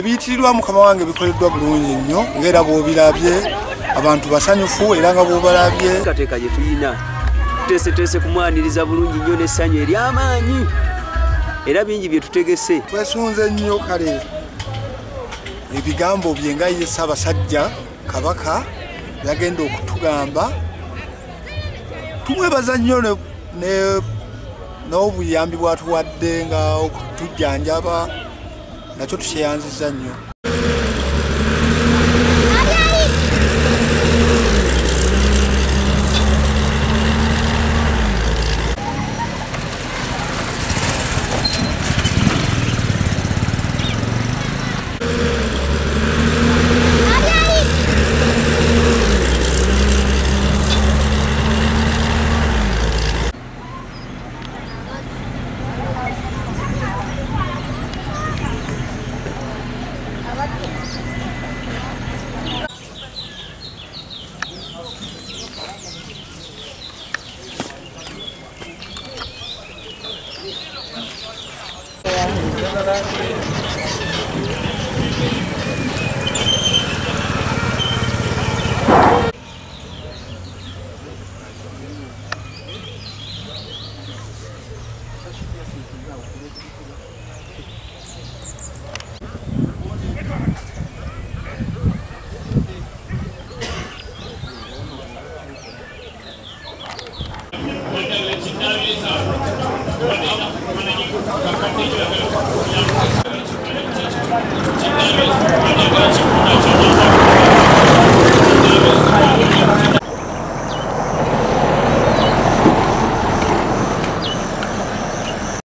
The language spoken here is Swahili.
Biyitirirwa mukama wange bikoleddwa bulungi nnyo ng'era bw'obirabye abantu basanyufu era nga bw'obalabye. Enteekateeka gye tulina tuteeseteese kumwaniriza bulungi nnyo n'essanyu ery'amaanyi era bingi bye tutegese. Twesunze nnyo kale ebigambo bye nga ye Ssaabasajja Kabaka byagenda okutugamba. Tumwebaza nnyo n'obuyambi bw'atuwadde nga okutujjanjaba nakyo tukyeyanziza nnyo.